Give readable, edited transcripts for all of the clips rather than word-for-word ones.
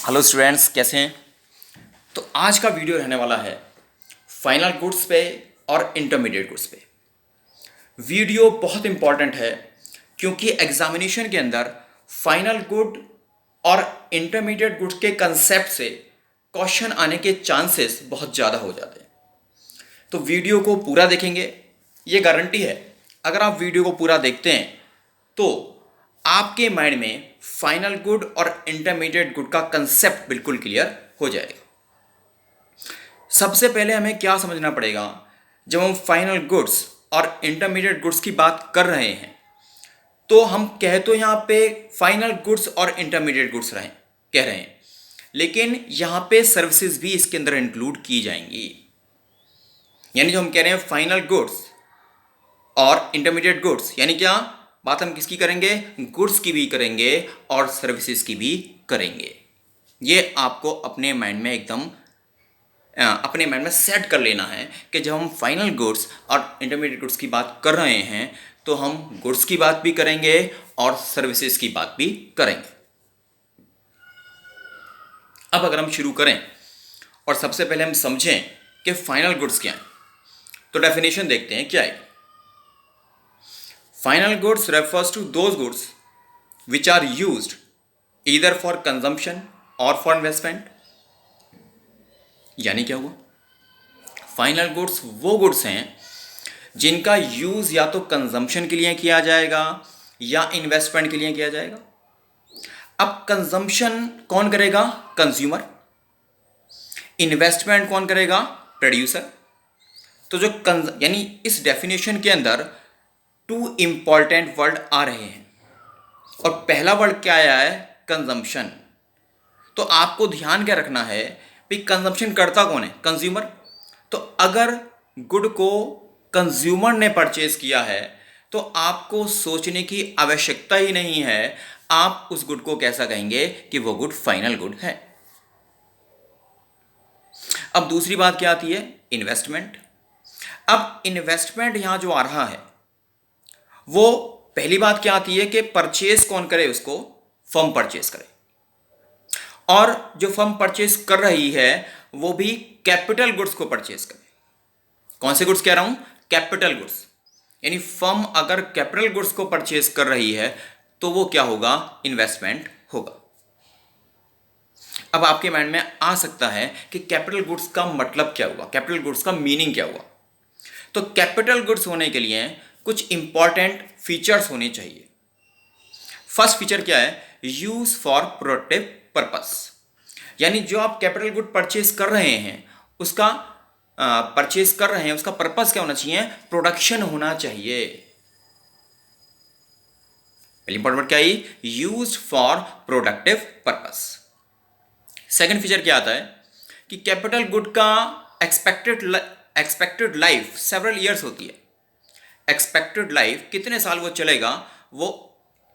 Hello students, कैसे हैं। तो आज का वीडियो रहने वाला है फाइनल गुड्स पे और इंटरमीडिएट गुड्स पे। वीडियो बहुत इंपॉर्टेंट है क्योंकि एग्जामिनेशन के अंदर फाइनल गुड और इंटरमीडिएट गुड्स के कंसेप्ट से क्वेश्चन आने के चांसेस बहुत ज़्यादा हो जाते हैं। तो वीडियो को पूरा देखेंगे, ये गारंटी है अगर आप वीडियो को पूरा देखते हैं तो आपके माइंड में फाइनल गुड और इंटरमीडिएट गुड का कंसेप्ट बिल्कुल क्लियर हो जाएगा। सबसे पहले हमें क्या समझना पड़ेगा, जब हम फाइनल गुड्स और इंटरमीडिएट गुड्स की बात कर रहे हैं तो हम कह तो यहाँ पे फाइनल गुड्स और इंटरमीडिएट गुड्स कह रहे हैं, लेकिन यहाँ पे सर्विसेज भी इसके अंदर इंक्लूड की जाएंगी। यानी जो हम कह रहे हैं फाइनल गुड्स और इंटरमीडिएट गुड्स, यानी क्या बात हम किसकी करेंगे, गुड्स की भी करेंगे और सर्विसेज की भी करेंगे। ये आपको अपने माइंड में एकदम अपने माइंड में सेट कर लेना है कि जब हम फाइनल गुड्स और इंटरमीडिएट गुड्स की बात कर रहे हैं तो हम गुड्स की बात भी करेंगे और सर्विसेज की बात भी करेंगे। अब अगर हम शुरू करें और सबसे पहले हम समझें कि फाइनल गुड्स क्या है, तो डेफिनेशन देखते हैं क्या है। Final goods refers to those goods which are used either for consumption और फॉर इन्वेस्टमेंट। यानी क्या हुआ, फाइनल गुड्स वो गुड्स हैं जिनका यूज या तो कंजम्पशन के लिए किया जाएगा या इन्वेस्टमेंट के लिए किया जाएगा। अब कंजम्पशन कौन करेगा, कंज्यूमर। इन्वेस्टमेंट कौन करेगा, प्रोड्यूसर। तो जो यानी इस डेफिनेशन के अंदर टू इंपॉर्टेंट वर्ड आ रहे हैं और पहला वर्ड क्या आया है, कंजम्पशन। तो आपको ध्यान क्या रखना है कि कंजम्पशन करता कौन है, कंज्यूमर। तो अगर गुड को कंज्यूमर ने परचेज किया है तो आपको सोचने की आवश्यकता ही नहीं है, आप उस गुड को कैसा कहेंगे कि वो गुड फाइनल गुड है। अब दूसरी बात क्या आती है, इन्वेस्टमेंट। अब इन्वेस्टमेंट यहां जो आ रहा है वो पहली बात क्या आती है कि परचेज कौन करे, उसको फर्म परचेज करे, और जो फर्म परचेज कर रही है वो भी कैपिटल गुड्स को परचेज करे। कौन से गुड्स कह रहा हूं, कैपिटल गुड्स। यानी फर्म अगर कैपिटल गुड्स को परचेज कर रही है तो वो क्या होगा, इन्वेस्टमेंट होगा। अब आपके माइंड में आ सकता है कि कैपिटल गुड्स का मतलब क्या हुआ, कैपिटल गुड्स का मीनिंग क्या हुआ। तो कैपिटल गुड्स होने के लिए कुछ इंपॉर्टेंट फीचर्स होने चाहिए। फर्स्ट फीचर क्या है, यूज फॉर प्रोडक्टिव पर्पस। यानी जो आप कैपिटल गुड परचेज कर रहे हैं उसका उसका पर्पस क्या होना चाहिए, प्रोडक्शन होना चाहिए। पहली इंपॉर्टेंट वर्ड क्या है, used for productive purpose. Second feature क्या आता है कि कैपिटल गुड का एक्सपेक्टेड लाइफ सेवरल ईयर्स होती है। एक्सपेक्टेड लाइफ कितने साल वो चलेगा, वो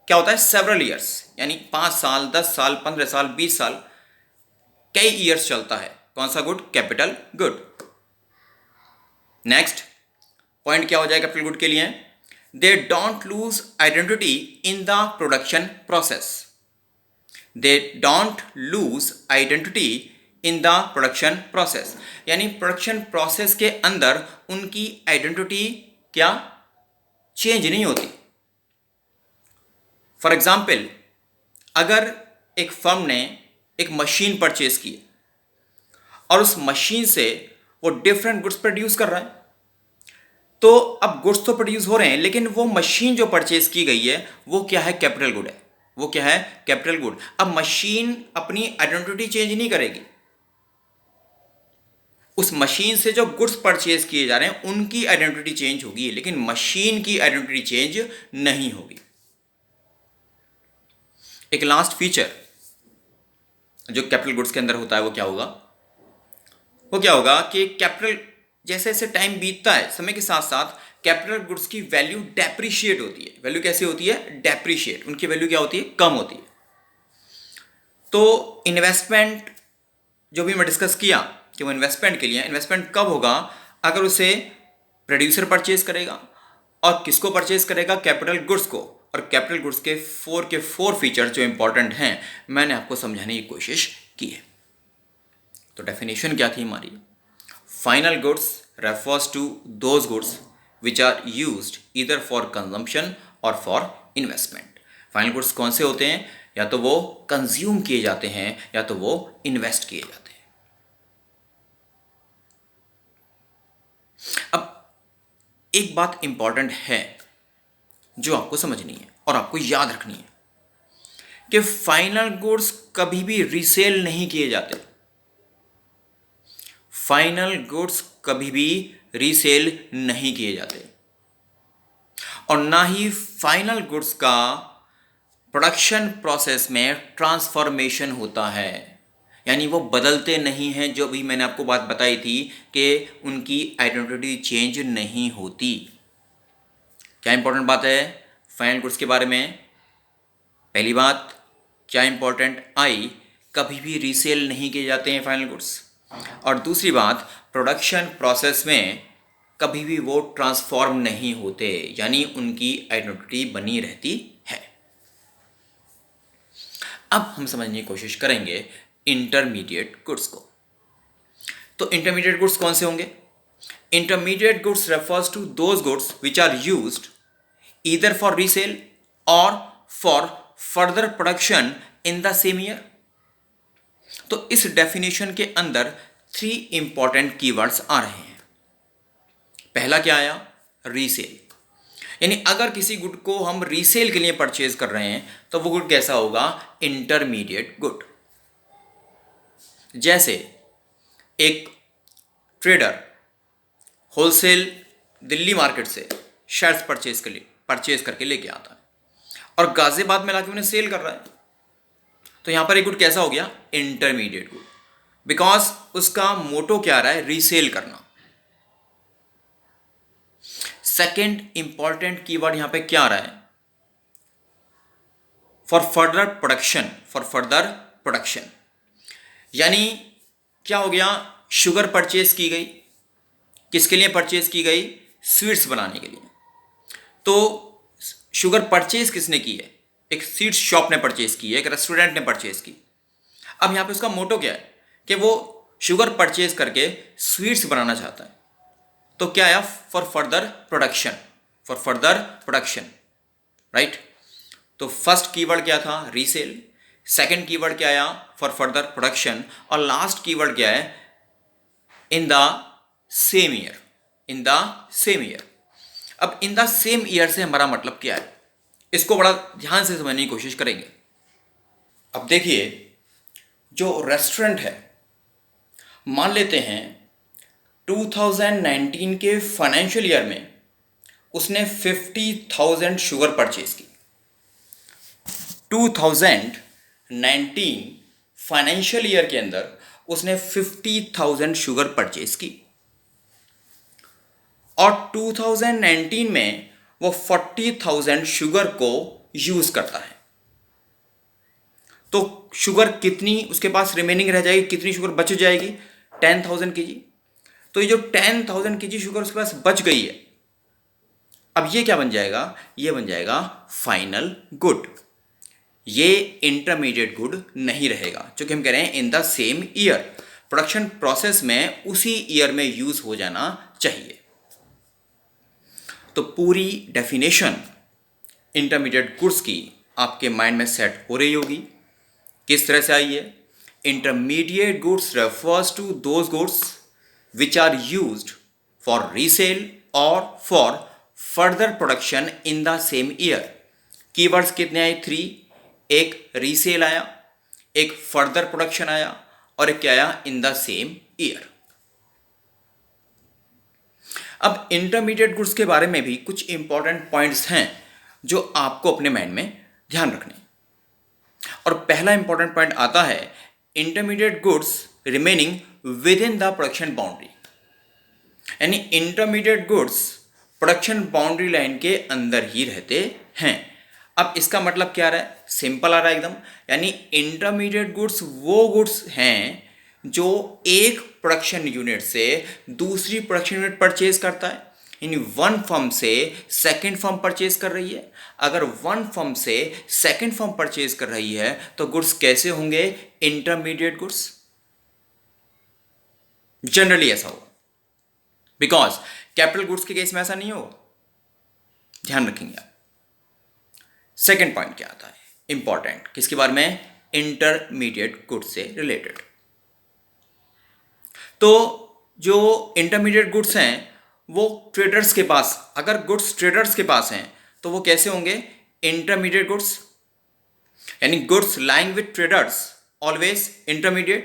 क्या होता है, सेवरल ईयर्स। यानी 5 साल, 10 साल, 15 साल, 20 साल, कई ईयर्स चलता है। कौन सा good, capital good. Next point क्या हो जाएगा कैपिटल गुड के लिए, they don't lose identity in the production process. They don't lose identity in the production process. यानी प्रोडक्शन प्रोसेस के अंदर उनकी आइडेंटिटी क्या चेंज नहीं होती। फॉर एग्जाम्पल, अगर एक फर्म ने एक मशीन परचेज की और उस मशीन से वो डिफरेंट गुड्स प्रोड्यूस कर रहा है, तो अब गुड्स तो प्रोड्यूस हो रहे हैं लेकिन वो मशीन जो परचेज की गई है वो क्या है, कैपिटल गुड है। वो क्या है, कैपिटल गुड। अब मशीन अपनी आइडेंटिटी चेंज नहीं करेगी, उस मशीन से जो गुड्स परचेज किए जा रहे हैं उनकी आइडेंटिटी चेंज होगी, लेकिन मशीन की आइडेंटिटी चेंज नहीं होगी। एक लास्ट फीचर जो कैपिटल गुड्स के अंदर होता है वो क्या होगा, कि कैपिटल जैसे जैसे टाइम बीतता है, समय के साथ साथ कैपिटल गुड्स की वैल्यू डेप्रिशिएट होती है। वैल्यू कैसे होती है, डेप्रिशिएट। उनकी वैल्यू क्या होती है, कम होती है। तो इन्वेस्टमेंट जो भी मैं डिस्कस किया कि वो इन्वेस्टमेंट के लिए, इन्वेस्टमेंट कब होगा, अगर उसे प्रोड्यूसर परचेज करेगा। और किसको परचेज करेगा, कैपिटल गुड्स को। और कैपिटल गुड्स के फोर फीचर्स जो इंपॉर्टेंट हैं मैंने आपको समझाने की कोशिश की है। तो डेफिनेशन क्या थी हमारी? Final goods refers to those goods which are used either for consumption और फॉर इन्वेस्टमेंट। फाइनल गुड्स कौन से होते हैं? या तो वो कंज्यूम किए जाते हैं या तो वो इन्वेस्ट किए जाते हैं। अब एक बात इंपॉर्टेंट है जो आपको समझनी है और आपको याद रखनी है कि फाइनल गुड्स कभी भी रीसेल नहीं किए जाते। फाइनल गुड्स कभी भी रीसेल नहीं किए जाते और ना ही फाइनल गुड्स का प्रोडक्शन प्रोसेस में ट्रांसफॉर्मेशन होता है, यानी वो बदलते नहीं हैं। जो भी मैंने आपको बात बताई थी कि उनकी आइडेंटिटी चेंज नहीं होती। क्या इंपॉर्टेंट बात है फाइनल गुड्स के बारे में? पहली बात क्या इंपॉर्टेंट आई, कभी भी रीसेल नहीं किए जाते हैं फाइनल गुड्स। और दूसरी बात, प्रोडक्शन प्रोसेस में कभी भी वो ट्रांसफॉर्म नहीं होते, यानी उनकी आइडेंटिटी बनी रहती है। अब हम समझने की कोशिश करेंगे इंटरमीडिएट गुड्स को। तो इंटरमीडिएट गुड्स कौन से होंगे? Intermediate goods refers to those goods which are used either for resale और for further production in the same year. तो इस डेफिनेशन के अंदर 3 इंपॉर्टेंट कीवर्ड्स आ रहे हैं। पहला क्या आया? रीसेल। यानी अगर किसी गुड को हम रीसेल के लिए परचेज कर रहे हैं तो वो गुड कैसा होगा? Intermediate good. जैसे एक ट्रेडर होलसेल दिल्ली मार्केट से शेयर्स परचेज करके लेके आता है और गाजियाबाद में लाके उन्हें सेल कर रहा है, तो यहां पर एक गुड कैसा हो गया? इंटरमीडिएट गुड, बिकॉज उसका मोटो क्या रहा है? रीसेल करना। सेकेंड इंपॉर्टेंट कीवर्ड यहां पे क्या आ रहा है? For further production. For further production यानी क्या हो गया? शुगर परचेज की गई, किसके लिए परचेज की गई? स्वीट्स बनाने के लिए। तो शुगर परचेज किसने की है? एक स्वीट्स शॉप ने परचेज की है, एक रेस्टोरेंट ने परचेज की। अब यहां पे उसका मोटो क्या है कि वो शुगर परचेज करके स्वीट्स बनाना चाहता है। तो क्या आया? For further production. For further production, right. तो फर्स्ट कीवर्ड क्या था? रीसेल। सेकंड कीवर्ड क्या आया? For further production. और लास्ट कीवर्ड क्या है? इन the same year. In the same year. अब इन द सेम ईयर से हमारा मतलब क्या है, इसको बड़ा ध्यान से समझने की कोशिश करेंगे। अब देखिए, जो रेस्टोरेंट है, मान लेते हैं 2019 के फाइनेंशियल ईयर में उसने 50,000 शुगर परचेज की। 2019 फाइनेंशियल ईयर के अंदर उसने 50,000 शुगर परचेज की और 2019 में वो 40,000 शुगर को यूज करता है। तो शुगर कितनी उसके पास रिमेनिंग रह जाएगी? कितनी शुगर बच जाएगी? 10,000 kg। तो ये जो 10,000 kg शुगर उसके पास बच गई है, अब ये क्या बन जाएगा? ये बन जाएगा फाइनल गुड। ये इंटरमीडिएट गुड नहीं रहेगा, क्योंकि हम कह रहे हैं इन the same year. Production process में उसी ईयर में यूज हो जाना चाहिए। तो पूरी डेफिनेशन इंटरमीडिएट गुड्स की आपके माइंड में सेट हो रही होगी। किस तरह से आई है? Intermediate goods refers to those goods which are used for resale और for further production in the same year. Keywords कितने आए? 3। एक रीसेल आया, एक फर्दर प्रोडक्शन आया और एक क्या आया? इन द सेम ईयर। अब इंटरमीडिएट गुड्स के बारे में भी कुछ इंपॉर्टेंट पॉइंट्स हैं जो आपको अपने माइंड में ध्यान रखने। और पहला इंपॉर्टेंट पॉइंट आता है intermediate goods remaining within the production boundary. यानी intermediate goods production boundary line के अंदर ही रहते हैं। अब इसका मतलब क्या आ रहा है? सिंपल आ रहा है एकदम। यानी इंटरमीडिएट गुड्स वो गुड्स हैं जो एक प्रोडक्शन यूनिट से दूसरी प्रोडक्शन यूनिट परचेज करता है, यानी वन फर्म से सेकंड फर्म परचेज कर रही है। अगर वन फर्म से सेकंड फर्म परचेज कर रही है तो गुड्स कैसे होंगे? Intermediate goods. जनरली ऐसा होगा, बिकॉज कैपिटल गुड्स के केस में ऐसा नहीं होगा। ध्यान रखेंगे आप। सेकंड पॉइंट क्या आता है इंपॉर्टेंट, किसके बारे में? इंटरमीडिएट गुड्स से रिलेटेड। तो जो इंटरमीडिएट गुड्स हैं वो ट्रेडर्स के पास, अगर गुड्स ट्रेडर्स के पास हैं तो वो कैसे होंगे? Intermediate goods. यानी goods lying with traders always intermediate.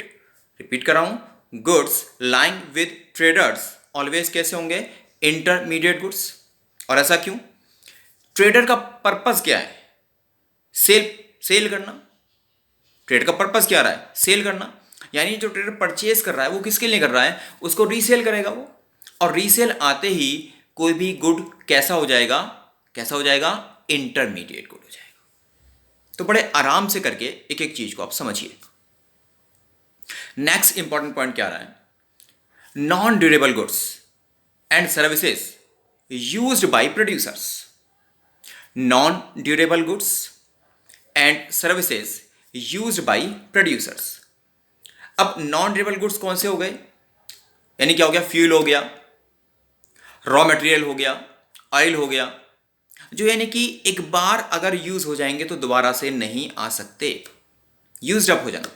Repeat कर रहा हूं, goods lying with traders always कैसे होंगे? Intermediate goods. और ऐसा क्यों? ट्रेडर का पर्पस क्या है? सेल करना। ट्रेड का पर्पस क्या रहा है? सेल करना। यानी जो ट्रेडर परचेज कर रहा है वो किसके लिए कर रहा है? उसको रीसेल करेगा वो। और रीसेल आते ही कोई भी गुड कैसा हो जाएगा? कैसा हो जाएगा? इंटरमीडिएट गुड हो जाएगा। तो बड़े आराम से करके एक एक चीज को आप समझिए। नेक्स्ट इंपॉर्टेंट पॉइंट क्या रहा है? Non durable goods and services used by producers. Non durable goods and services used by producers. अब नॉन ड्यूरेबल गुड्स कौन से हो गए? यानी क्या हो गया? फ्यूल हो गया, रॉ मटेरियल हो गया, ऑयल हो गया, जो यानी कि एक बार अगर यूज हो जाएंगे तो दोबारा से नहीं आ सकते, यूज्ड अप हो जाना।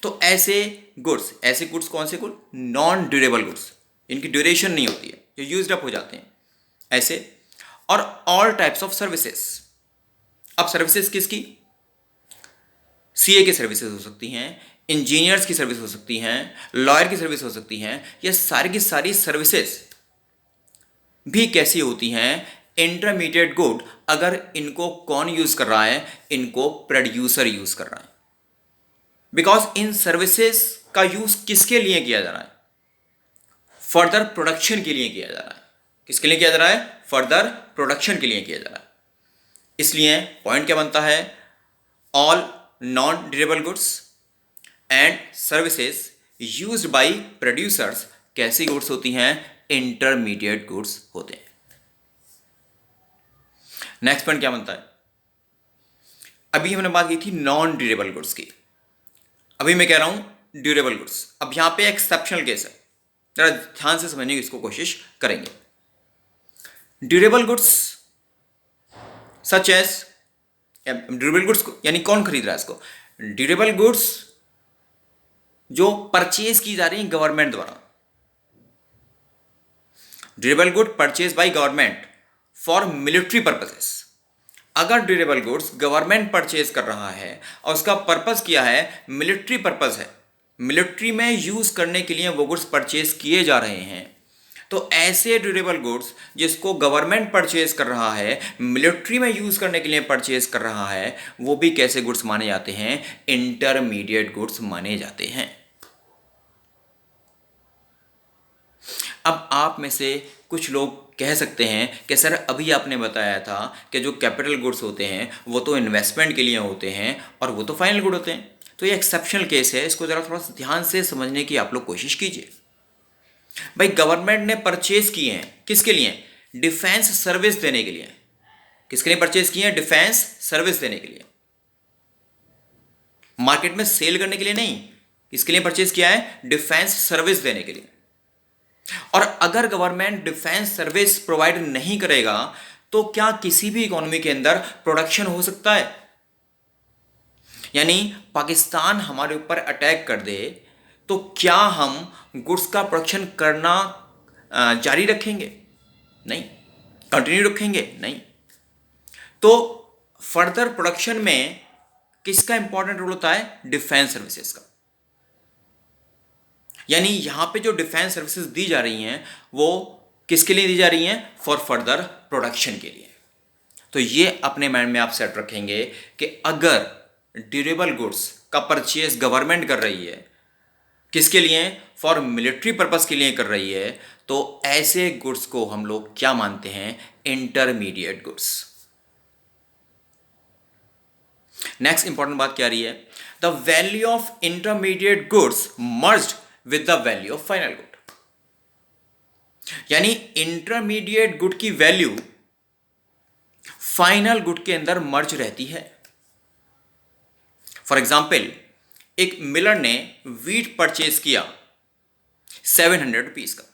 तो ऐसे गुड्स कौन से गुड? नॉन ड्यूरेबल गुड्स, इनकी ड्यूरेशन नहीं होती है, जो यूज्ड अप हो जाते हैं ऐसे। और ऑल टाइप्स ऑफ सर्विसेज। अब सर्विसेज किसकी? सीए की सर्विसेज हो सकती हैं, इंजीनियर्स की सर्विस हो सकती हैं, लॉयर की सर्विस हो सकती हैं। ये सारी की सारी सर्विसेज भी कैसी होती हैं? Intermediate good. अगर इनको कौन यूज कर रहा है? इनको प्रोड्यूसर यूज कर रहा है। बिकॉज इन सर्विसेज का यूज किसके लिए किया जा रहा है? फर्दर प्रोडक्शन के लिए किया जा रहा है। किसके लिए किया जा रहा है? फर्दर प्रोडक्शन के लिए किया जा रहा है। इसलिए पॉइंट क्या बनता है? All non durable goods and services used by producers कैसी गुड्स होती हैं? इंटरमीडिएट गुड्स होते हैं। नेक्स्ट पॉइंट क्या बनता है? अभी हमने बात की थी नॉन ड्यूरेबल गुड्स की, अभी मैं कह रहा हूं ड्यूरेबल गुड्स। अब यहां पे एक्सेप्शनल केस है, जरा ध्यान से समझने की इसको कोशिश करेंगे। Durable goods such as, durable goods यानी कौन खरीद रहा है इसको? ड्यूरेबल गुड्स जो परचेज की जा रही है गवर्नमेंट द्वारा। Durable good purchase by government for military purposes. अगर ड्यूरेबल गुड्स गवर्नमेंट परचेज कर रहा है और उसका पर्पस क्या है? मिलिट्री पर्पस है, मिलिट्री में यूज करने के लिए वो गुड्स परचेज किए जा रहे हैं, तो ऐसे ड्यूरेबल गुड्स जिसको गवर्नमेंट परचेज कर रहा है, मिलिट्री में यूज करने के लिए परचेज कर रहा है, वो भी कैसे गुड्स माने जाते हैं? इंटरमीडिएट गुड्स माने जाते हैं। अब आप में से कुछ लोग कह सकते हैं कि सर अभी आपने बताया था कि जो कैपिटल गुड्स होते हैं वो तो इन्वेस्टमेंट के लिए होते हैं और वो तो फाइनल गुड होते हैं। तो ये एक्सेप्शनल केस है, इसको ज़रा थोड़ा सा ध्यान से समझने की आप लोग कोशिश कीजिए। भाई गवर्नमेंट ने परचेज किए हैं किसके लिए? डिफेंस सर्विस देने के लिए। किसके लिए परचेज किए हैं? डिफेंस सर्विस देने के लिए, मार्केट में सेल करने के लिए नहीं। किसके लिए परचेज किया है? डिफेंस सर्विस देने के लिए। और अगर गवर्नमेंट डिफेंस सर्विस प्रोवाइड नहीं करेगा तो क्या किसी भी इकोनॉमी के अंदर प्रोडक्शन हो सकता है? यानी पाकिस्तान हमारे ऊपर अटैक कर दे तो क्या हम गुड्स का प्रोडक्शन करना जारी रखेंगे? नहीं। कंटिन्यू रखेंगे? नहीं। तो फर्दर प्रोडक्शन में किसका इंपॉर्टेंट रोल होता है? डिफेंस सर्विसेज का। यानी यहां पे जो डिफेंस सर्विसेज दी जा रही हैं वो किसके लिए दी जा रही हैं? फॉर फर्दर प्रोडक्शन के लिए। तो ये अपने माइंड में आप सेट रखेंगे कि अगर ड्यूरेबल गुड्स का परचेज गवर्नमेंट कर रही है, किसके लिए? फॉर मिलिट्री पर्पस के लिए कर रही है, तो ऐसे गुड्स को हम लोग क्या मानते हैं? Intermediate goods. नेक्स्ट इंपॉर्टेंट बात क्या रही है? The value of intermediate goods merged with the value of final good. यानी इंटरमीडिएट गुड की वैल्यू फाइनल गुड के अंदर मर्ज रहती है। फॉर एग्जाम्पल, एक मिलर ने वीट परचेज किया 700 रुपीज का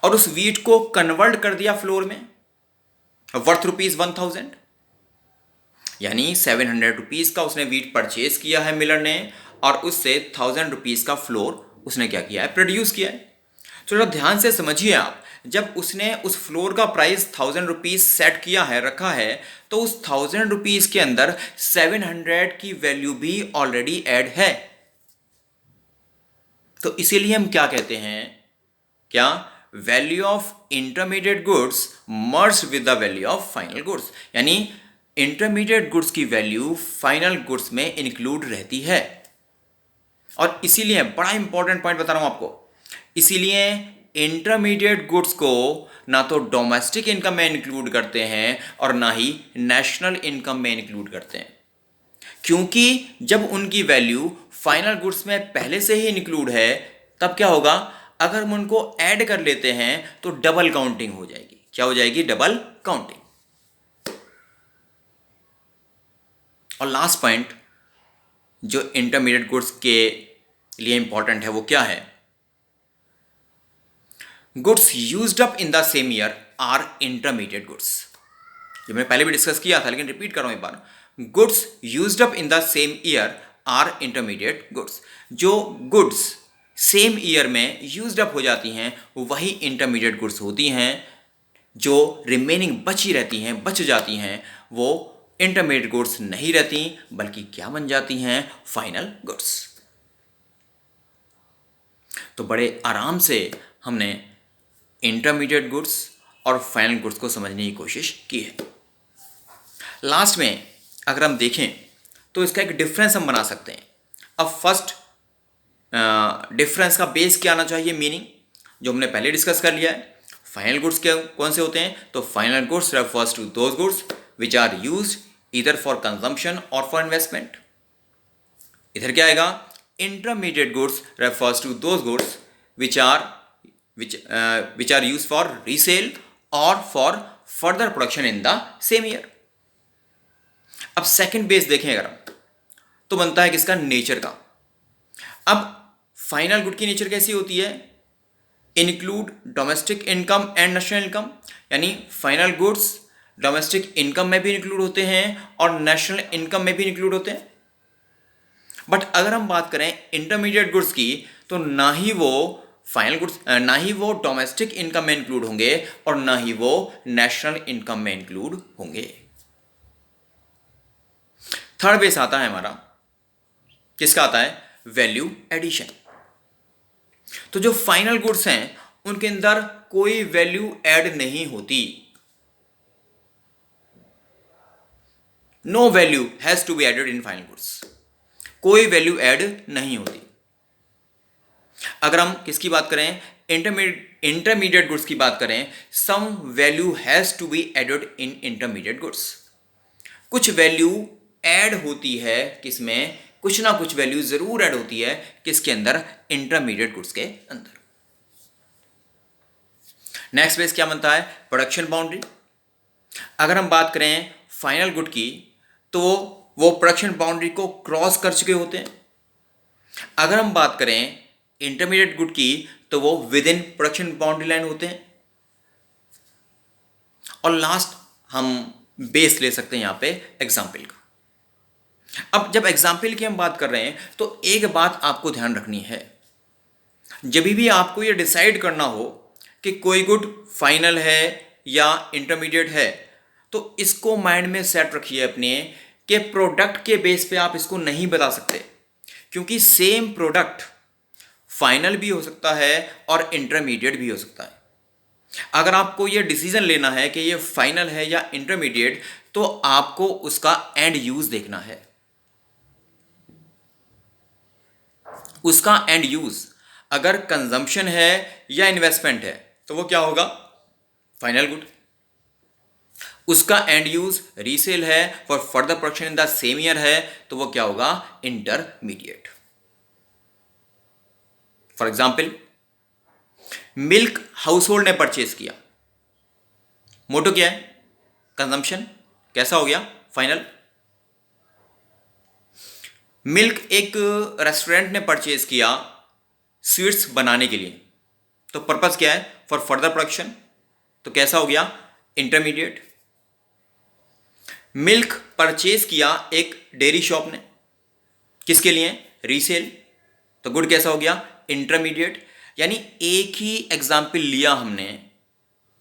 और उस वीट को कन्वर्ट कर दिया फ्लोर में वर्थ ₹1000। यानी 700 रुपीज का उसने वीट परचेज किया है मिलर ने, और उससे 1000 रुपीज का फ्लोर उसने क्या किया है, प्रोड्यूस किया है। तो जरा ध्यान से समझिए आप, जब उसने उस फ्लोर का प्राइस 1000 रुपीज सेट किया है, रखा है, तो उस 1000 रुपीज के अंदर 700 की वैल्यू भी ऑलरेडी ऐड है। तो इसीलिए हम क्या कहते हैं, क्या value of intermediate goods merge with the value of final goods, यानी इंटरमीडिएट गुड्स की वैल्यू फाइनल गुड्स में इंक्लूड रहती है। और इसीलिए बड़ा इंपॉर्टेंट पॉइंट बता रहा हूं आपको, इसीलिए इंटरमीडिएट गुड्स को ना तो डोमेस्टिक इनकम में इंक्लूड करते हैं और ना ही नेशनल इनकम में इंक्लूड करते हैं, क्योंकि जब उनकी वैल्यू फाइनल गुड्स में पहले से ही इंक्लूड है, तब क्या होगा, अगर हम उनको ऐड कर लेते हैं तो डबल काउंटिंग हो जाएगी। क्या हो जाएगी? Double counting. और लास्ट पॉइंट जो इंटरमीडिएट गुड्स के लिए इंपॉर्टेंट है वो क्या है, goods used up in the same year are intermediate goods. ये मैंने पहले भी डिस्कस किया था, लेकिन रिपीट कर रहा हूं एक बार। Goods used up in the same year are intermediate goods. जो गुड्स सेम ईयर में यूज्ड अप हो जाती हैं वही इंटरमीडिएट गुड्स होती हैं। जो रिमेनिंग बची रहती हैं, बच जाती हैं, वो इंटरमीडिएट गुड्स नहीं रहती, बल्कि क्या बन जाती हैं? Final goods. तो बड़े आराम से हमने इंटरमीडिएट गुड्स और फाइनल गुड्स को समझने की कोशिश की है। लास्ट में अगर हम देखें तो इसका एक डिफरेंस हम बना सकते हैं। अब फर्स्ट डिफरेंस का बेस क्या आना चाहिए, मीनिंग, जो हमने पहले डिस्कस कर लिया है। फाइनल गुड्स क्या कौन से होते हैं? तो final goods refers to those goods which are used either for consumption और फॉर इन्वेस्टमेंट। इधर क्या आएगा? Intermediate goods refers to those goods which are use for resale और for further production in the same year. अब second base देखें अगर तो बनता है किसका? नेचर का। अब फाइनल गुड की नेचर कैसी होती है? Include domestic income and national income, यानी फाइनल गुड्स डोमेस्टिक इनकम में भी इंक्लूड होते हैं और नेशनल इनकम में भी इंक्लूड होते हैं। बट अगर हम बात करें इंटरमीडिएट गुड्स की, तो ना ही वो फाइनल गुड्स, ना ही वो डोमेस्टिक इनकम में इंक्लूड होंगे और ना ही वो नेशनल इनकम में इंक्लूड होंगे। थर्ड बेस आता है हमारा, किसका आता है? Value addition. तो जो फाइनल गुड्स हैं उनके अंदर कोई वैल्यू ऐड नहीं होती। No value has to be added in final goods. कोई वैल्यू ऐड नहीं होती। अगर हम किसकी बात करें? इंटरमीडिएट गुड्स की बात करें, some value has to be added in intermediate goods. कुछ वैल्यू ऐड होती है किसमें? कुछ ना कुछ वैल्यू जरूर ऐड होती है किसके अंदर? इंटरमीडिएट गुड्स के अंदर। नेक्स्ट बेस क्या बनता है? Production boundary. अगर हम बात करें फाइनल गुड की, तो वो प्रोडक्शन बाउंड्री को क्रॉस कर चुके होते हैं। अगर हम बात करें इंटरमीडिएट गुड की, तो वो with in production boundary line होते हैं। और लास्ट हम बेस ले सकते हैं यहां पे एग्जाम्पल का। अब जब एग्जाम्पल की हम बात कर रहे हैं तो एक बात आपको ध्यान रखनी है, जब भी आपको यह डिसाइड करना हो कि कोई गुड फाइनल है या इंटरमीडिएट है, तो इसको माइंड में सेट रखिए अपने कि प्रोडक्ट के बेस पे आप इसको नहीं बता सकते, क्योंकि सेम प्रोडक्ट फाइनल भी हो सकता है और इंटरमीडिएट भी हो सकता है। अगर आपको यह डिसीजन लेना है कि यह फाइनल है या इंटरमीडिएट, तो आपको उसका एंड यूज देखना है। उसका एंड यूज अगर कंजम्पशन है या इन्वेस्टमेंट है, तो वो क्या होगा? Final good. उसका एंड यूज रीसेल है for further production in the same year है, तो वो क्या होगा? Intermediate. For example, milk house hold ने परचेज किया, मोटो क्या है? कंजम्पशन। कैसा हो गया फाइनल? मिल्क एक रेस्टोरेंट ने परचेज किया स्वीट्स बनाने के लिए, तो पर्पस क्या है? फॉर फर्दर प्रोडक्शन, तो कैसा हो गया? इंटरमीडिएट। मिल्क परचेज किया एक डेयरी शॉप ने, किसके लिए? रीसेल, तो गुड कैसा हो गया? इंटरमीडिएट। यानी एक ही एग्जाम्पल लिया हमने,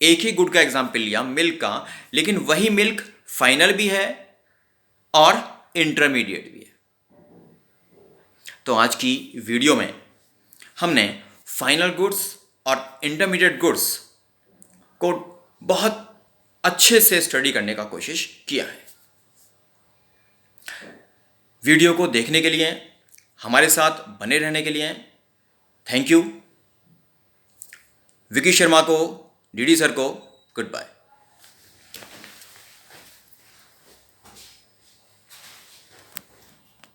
एक ही गुड का एग्जाम्पल लिया मिल्क का, लेकिन वही मिल्क फाइनल भी है और इंटरमीडिएट भी है। तो आज की वीडियो में हमने फाइनल गुड्स और इंटरमीडिएट गुड्स को बहुत अच्छे से स्टडी करने का कोशिश किया है। वीडियो को देखने के लिए, हमारे साथ बने रहने के लिए थैंक यू। विकी शर्मा को, डीडी सर को गुड बाय।